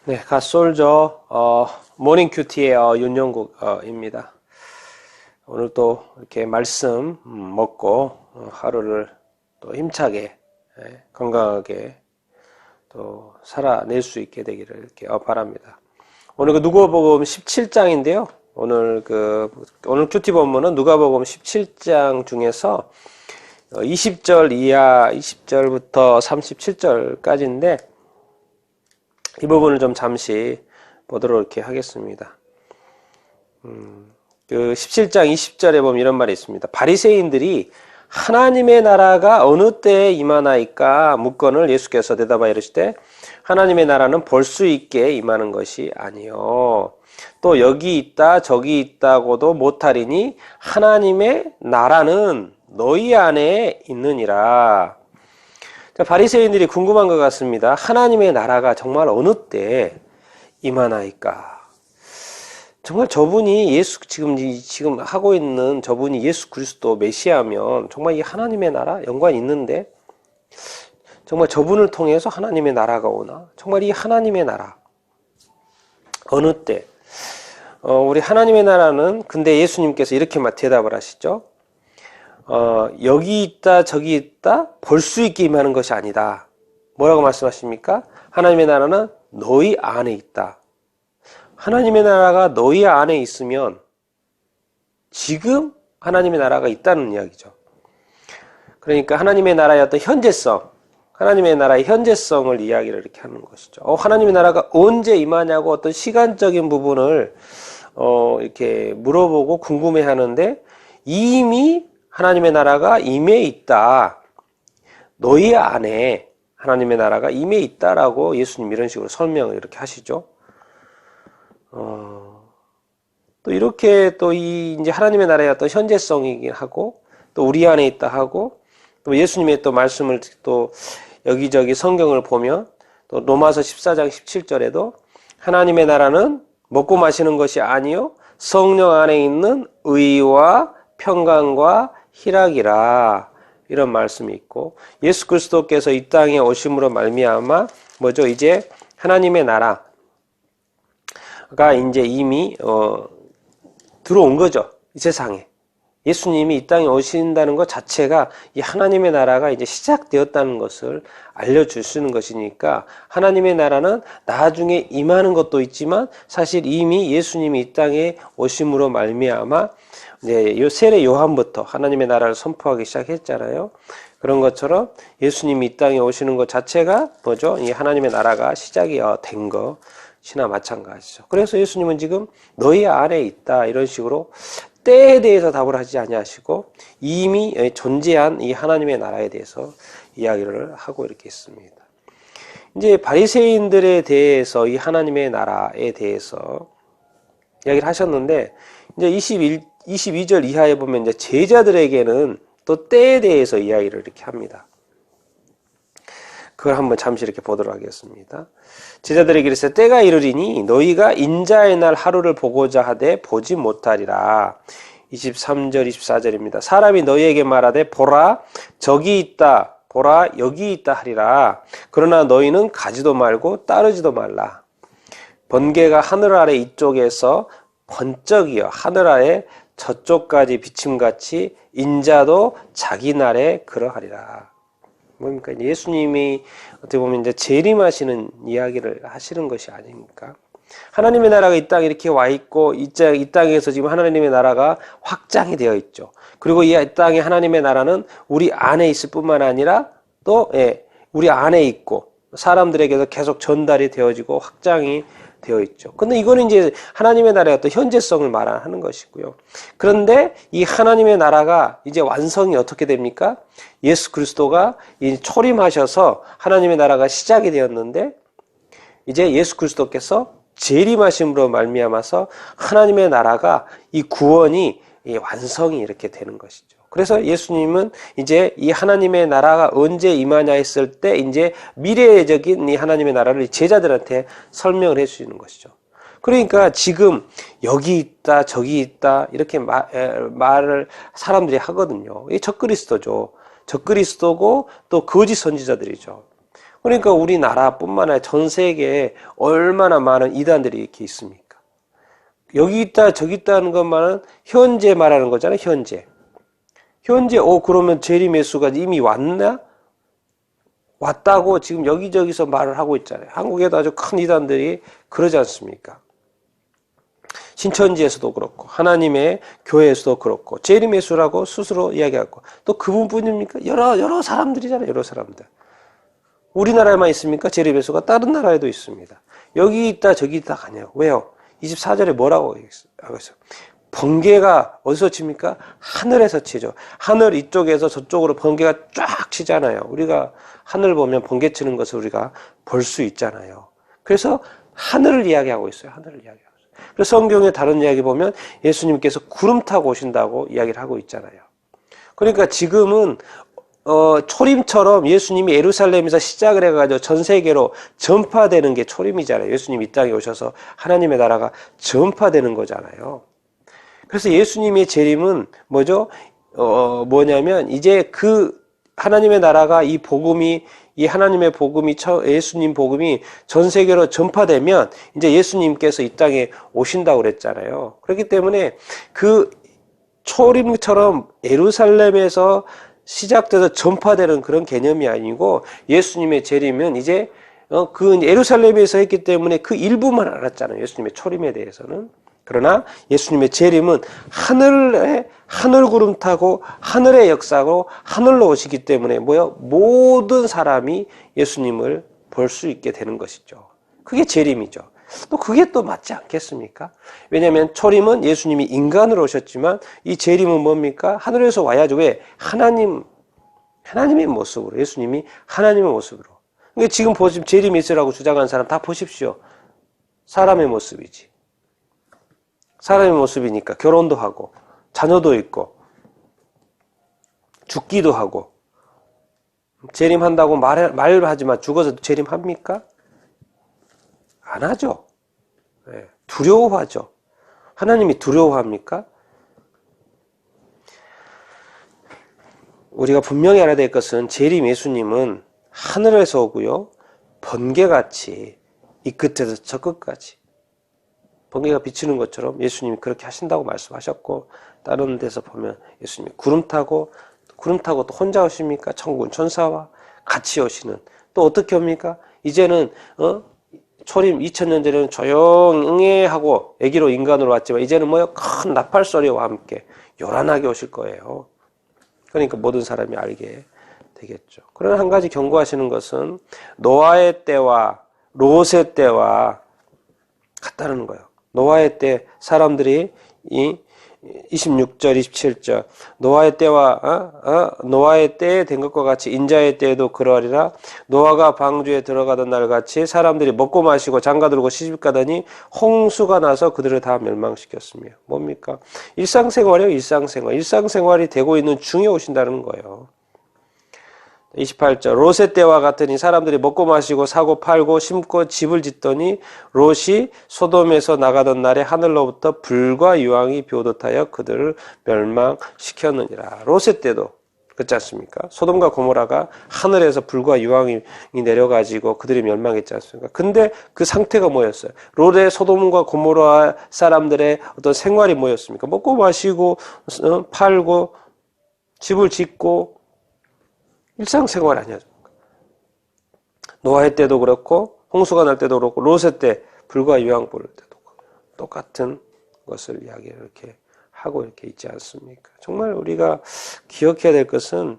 네, 갓솔저 모닝 큐티의 윤영국입니다. 오늘 또 이렇게 말씀 먹고 하루를 또 힘차게 건강하게 또 살아낼 수 있게 되기를 이렇게 바랍니다. 오늘 그 누가복음 17장인데요. 오늘 큐티 본문은 누가복음 17장 중에서 20절 이하 20절부터 37절까지인데 이 부분을 좀 잠시 보도록 이렇게 하겠습니다. 그 17장 20절에 보면 이런 말이 있습니다. 바리새인들이 하나님의 나라가 어느 때에 임하나이까 묻거늘 예수께서 대답하여 이르시되 하나님의 나라는 볼 수 있게 임하는 것이 아니요 또 여기 있다 저기 있다고도 못하리니 하나님의 나라는 너희 안에 있느니라. 바리새인들이 궁금한 것 같습니다. 하나님의 나라가 정말 어느 때 임하나이까? 정말 저분이 지금 하고 있는 저분이 예수 그리스도 메시아면 정말 이 하나님의 나라 연관이 있는데 정말 저분을 통해서 하나님의 나라가 오나? 정말 이 하나님의 나라 어느 때? 우리 하나님의 나라는 근데 예수님께서 이렇게 대답을 하시죠. 여기 있다 저기 있다 볼 수 있게 임하는 것이 아니다. 뭐라고 말씀하십니까? 하나님의 나라는 너희 안에 있다. 하나님의 나라가 너희 안에 있으면 지금 하나님의 나라가 있다는 이야기죠. 그러니까 하나님의 나라의 어떤 현재성, 하나님의 나라의 현재성을 이야기를 이렇게 하는 것이죠. 하나님의 나라가 언제 임하냐고 어떤 시간적인 부분을 이렇게 물어보고 궁금해하는데 이미 하나님의 나라가 임해 있다. 너희 안에 하나님의 나라가 임해 있다라고 예수님 이런 식으로 설명을 이렇게 하시죠. 또 이렇게 또 이제 하나님의 나라의 어떤 현재성이긴 하고 또 우리 안에 있다 하고 또 예수님의 또 말씀을 또 여기저기 성경을 보면 또 로마서 14장 17절에도 하나님의 나라는 먹고 마시는 것이 아니요 성령 안에 있는 의와 평강과 희락이라 이런 말씀이 있고 예수 그리스도께서 이 땅에 오심으로 말미암아 뭐죠? 이제 하나님의 나라가 이제 이미 들어온 거죠. 이 세상에. 예수님이 이 땅에 오신다는 것 자체가 이 하나님의 나라가 이제 시작되었다는 것을 알려주시는 것이니까 하나님의 나라는 나중에 임하는 것도 있지만 사실 이미 예수님이 이 땅에 오심으로 말미암아 이제 세례 요한부터 하나님의 나라를 선포하기 시작했잖아요. 그런 것처럼 예수님이 이 땅에 오시는 것 자체가 뭐죠? 이 하나님의 나라가 시작이 된 것이나 마찬가지죠. 그래서 예수님은 지금 너희 안에 있다 이런 식으로 때에 대해서 답을 하지 아니하시고 이미 존재한 이 하나님의 나라에 대해서 이야기를 하고 이렇게 있습니다. 이제 바리새인들에 대해서 이 하나님의 나라에 대해서 이야기를 하셨는데 이제 22절 이하에 보면 이제 제자들에게는 또 때에 대해서 이야기를 이렇게 합니다. 그걸 한번 잠시 이렇게 보도록 하겠습니다. 제자들에게 이르시되 때가 이르리니 너희가 인자의 날 하루를 보고자 하되 보지 못하리라. 23절 24절입니다. 사람이 너희에게 말하되 보라 저기 있다 보라 여기 있다 하리라. 그러나 너희는 가지도 말고 따르지도 말라. 번개가 하늘 아래 이쪽에서 번쩍이어 하늘 아래 저쪽까지 비침같이 인자도 자기 날에 그러하리라. 뭡니까? 예수님이 어떻게 보면 이제 재림하시는 이야기를 하시는 것이 아닙니까? 하나님의 나라가 이 땅에 이렇게 와 있고 이 땅에서 지금 하나님의 나라가 확장이 되어 있죠. 그리고 이 땅에 하나님의 나라는 우리 안에 있을 뿐만 아니라 또 우리 안에 있고 사람들에게도 계속 전달이 되어지고 확장이 되어 있죠. 근데 이거는 이제 하나님의 나라의 어떤 현재성을 말하는 것이고요. 그런데 이 하나님의 나라가 이제 완성이 어떻게 됩니까? 예수 그리스도가 초림하셔서 하나님의 나라가 시작이 되었는데 이제 예수 그리스도께서 재림하심으로 말미암아서 하나님의 나라가 이 구원이 완성이 이렇게 되는 것이죠. 그래서 예수님은 이제 이 하나님의 나라가 언제 임하냐 했을 때 이제 미래적인 이 하나님의 나라를 제자들한테 설명을 해 주시는 것이죠. 그러니까 지금 여기 있다 저기 있다 이렇게 말을 사람들이 하거든요. 이 적그리스도죠. 적그리스도고 또 거짓 선지자들이죠. 그러니까 우리나라뿐만 아니라 전 세계에 얼마나 많은 이단들이 이렇게 있습니까? 여기 있다 저기 있다는 것만은 현재 말하는 거잖아요. 현재 그러면 재림 예수가 이미 왔나? 왔다고 지금 여기저기서 말을 하고 있잖아요. 한국에도 아주 큰 이단들이 그러지 않습니까? 신천지에서도 그렇고 하나님의 교회에서도 그렇고 재림 예수라고 스스로 이야기하고 또 그분뿐입니까? 여러 사람들이잖아요. 여러 사람들. 우리나라에만 있습니까? 재림 예수가 다른 나라에도 있습니다. 여기 있다 저기 있다 아니에요. 왜요? 24절에 뭐라고 하고 있어요? 번개가 어디서 칩니까? 하늘에서 치죠. 하늘 이쪽에서 저쪽으로 번개가 쫙 치잖아요. 우리가 하늘 보면 번개 치는 것을 우리가 볼 수 있잖아요. 그래서 하늘을 이야기하고 있어요. 하늘을 이야기하고 있어요. 그래서 성경의 다른 이야기 보면 예수님께서 구름 타고 오신다고 이야기를 하고 있잖아요. 그러니까 지금은 초림처럼 예수님이 예루살렘에서 시작을 해가지고 전 세계로 전파되는 게 초림이잖아요. 예수님이 이 땅에 오셔서 하나님의 나라가 전파되는 거잖아요. 그래서 예수님의 재림은 뭐죠? 뭐냐면 이제 그 하나님의 나라가 이 하나님의 복음이 예수님 복음이 전 세계로 전파되면 이제 예수님께서 이 땅에 오신다고 그랬잖아요. 그렇기 때문에 그 초림처럼 예루살렘에서 시작돼서 전파되는 그런 개념이 아니고 예수님의 재림은 이제 그 예루살렘에서 했기 때문에 그 일부만 알았잖아요. 예수님의 초림에 대해서는. 그러나 예수님의 재림은 하늘 구름 타고 하늘의 역사고 하늘로 오시기 때문에 모든 사람이 예수님을 볼 수 있게 되는 것이죠. 그게 재림이죠. 또 그게 또 맞지 않겠습니까? 왜냐하면 초림은 예수님이 인간으로 오셨지만 이 재림은 뭡니까? 하늘에서 와야죠. 왜? 하나님의 모습으로, 예수님이 하나님의 모습으로. 그러니까 지금 보시면 재림이 있으라고 주장하는 사람 다 보십시오. 사람의 모습이지. 사람의 모습이니까 결혼도 하고 자녀도 있고 죽기도 하고 재림한다고 말하지만 죽어서 재림합니까? 안 하죠. 두려워하죠. 하나님이 두려워합니까? 우리가 분명히 알아야 될 것은 재림 예수님은 하늘에서 오고요. 번개같이 이 끝에서 저 끝까지 번개가 비치는 것처럼 예수님이 그렇게 하신다고 말씀하셨고 다른 데서 보면 예수님이 구름 타고 또 혼자 오십니까? 천군 천사와 같이 오시는 또 어떻게 옵니까? 이제는 초림 2000년 전에는 조용히 하고 애기로 인간으로 왔지만 이제는 큰 나팔 소리와 함께 요란하게 오실 거예요. 그러니까 모든 사람이 알게 되겠죠. 그러나 한 가지 경고하시는 것은 노아의 때와 롯의 때와 같다는 거예요. 노아의 때 사람들이 26절, 27절 노아의 때에 된 것과 같이 인자의 때에도 그러하리라. 노아가 방주에 들어가던 날 같이 사람들이 먹고 마시고 장가들고 시집가더니 홍수가 나서 그들을 다 멸망시켰으며 뭡니까? 일상생활이에요. 일상생활이 되고 있는 중에 오신다는 거예요. 28절 롯의 때와 같으니 사람들이 먹고 마시고 사고 팔고 심고 집을 짓더니 롯이 소돔에서 나가던 날에 하늘로부터 불과 유황이 비오듯하여 그들을 멸망시켰느니라. 롯의 때도 그렇지 않습니까? 소돔과 고모라가 하늘에서 불과 유황이 내려가지고 그들이 멸망했지 않습니까? 근데 그 상태가 뭐였어요? 롯의 소돔과 고모라 사람들의 어떤 생활이 뭐였습니까? 먹고 마시고 팔고 집을 짓고 일상생활 아니었습니까? 노아의 때도 그렇고 홍수가 날 때도 그렇고 롯의 때 불과 유황 부를 때도 똑같은 것을 이렇게 하고 이렇게 있지 않습니까? 정말 우리가 기억해야 될 것은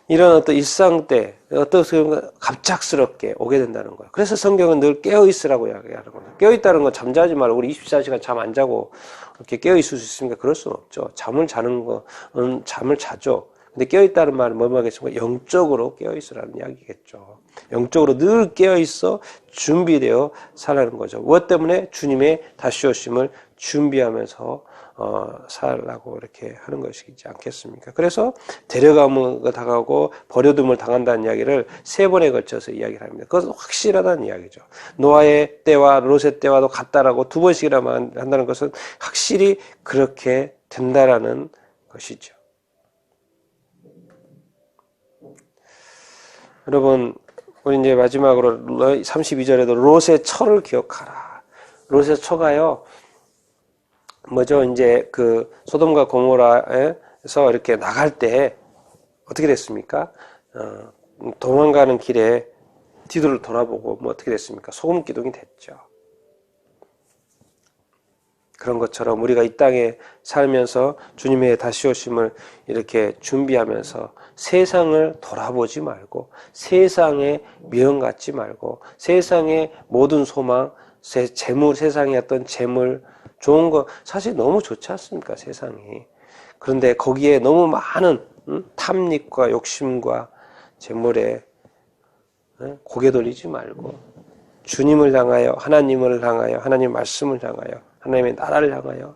이런 어떤 일상 때 어떻게 갑작스럽게 오게 된다는 거예요. 그래서 성경은 늘 깨어있으라고 이야기하는 거예요. 깨어있다는 건 잠자지 말고 우리 24시간 잠 안 자고 이렇게 깨어있을 수 있습니까? 그럴 수는 없죠. 잠을 자는 건 잠을 자죠. 근데 깨어있다는 말은 뭐 하겠습니까? 영적으로 깨어있으라는 이야기겠죠. 영적으로 늘 깨어있어 준비되어 살라는 거죠. 무엇 때문에? 주님의 다시 오심을 준비하면서 살라고 이렇게 하는 것이지 않겠습니까? 그래서 데려감을 당하고 버려둠을 당한다는 이야기를 3번에 걸쳐서 이야기를 합니다. 그것은 확실하다는 이야기죠. 노아의 때와 롯의 때와도 같다라고 2번씩이나 한다는 것은 확실히 그렇게 된다라는 것이죠. 여러분, 우리 이제 마지막으로 32절에도 롯의 처를 기억하라. 롯의 처가요, 뭐죠? 이제 그 소돔과 고모라에서 이렇게 나갈 때 어떻게 됐습니까? 도망가는 길에 뒤를 돌아보고 뭐 어떻게 됐습니까? 소금 기둥이 됐죠. 그런 것처럼 우리가 이 땅에 살면서 주님의 다시 오심을 이렇게 준비하면서 세상을 돌아보지 말고, 세상에 미련 갖지 말고, 세상의 모든 소망, 재물, 세상의 어떤 재물, 좋은 거 사실 너무 좋지 않습니까? 세상이. 그런데 거기에 너무 많은 탐닉과 욕심과 재물에 고개 돌리지 말고 주님을 향하여, 하나님을 향하여, 하나님 말씀을 향하여, 하나님의 나라를 향하여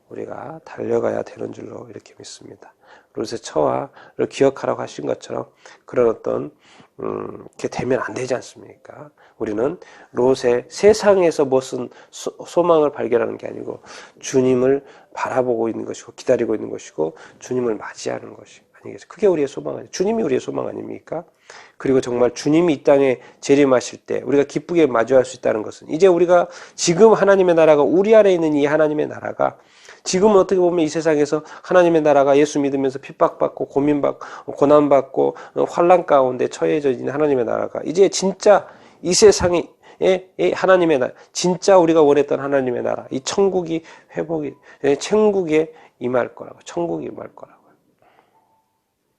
우리가 달려가야 되는 줄로 이렇게 믿습니다. 롯의 처와를 기억하라고 하신 것처럼 그런 어떤 이렇게 되면 안 되지 않습니까? 우리는 롯의 세상에서 무슨 소망을 발견하는 게 아니고 주님을 바라보고 있는 것이고 기다리고 있는 것이고 주님을 맞이하는 것이 아니겠어요? 그게 우리의 소망 아니에요? 주님이 우리의 소망 아닙니까? 그리고 정말 주님이 이 땅에 재림하실 때 우리가 기쁘게 마주할 수 있다는 것은 이제 우리가 지금 하나님의 나라가 우리 안에 있는 이 하나님의 나라가 지금은 어떻게 보면 이 세상에서 하나님의 나라가 예수 믿으면서 핍박받고 고민받고 고난받고 환난 가운데 처해져 있는 하나님의 나라가 이제 진짜 이 세상에 하나님의 나라, 진짜 우리가 원했던 하나님의 나라, 이 천국이 회복이, 천국에 임할 거라고, 천국이 임할 거라고.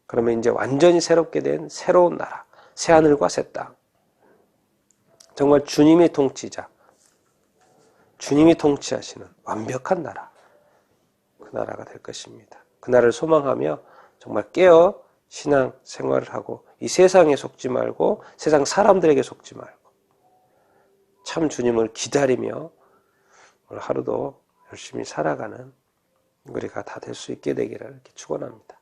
그러면 이제 완전히 새롭게 된 새로운 나라, 새하늘과 새 땅. 정말 주님이 통치자, 주님이 통치하시는 완벽한 나라, 그 나라가 될 것입니다. 그 나라를 소망하며 정말 깨어 신앙 생활을 하고 이 세상에 속지 말고 세상 사람들에게 속지 말고 참 주님을 기다리며 오늘 하루도 열심히 살아가는 우리가 다 될 수 있게 되기를 이렇게 축원합니다.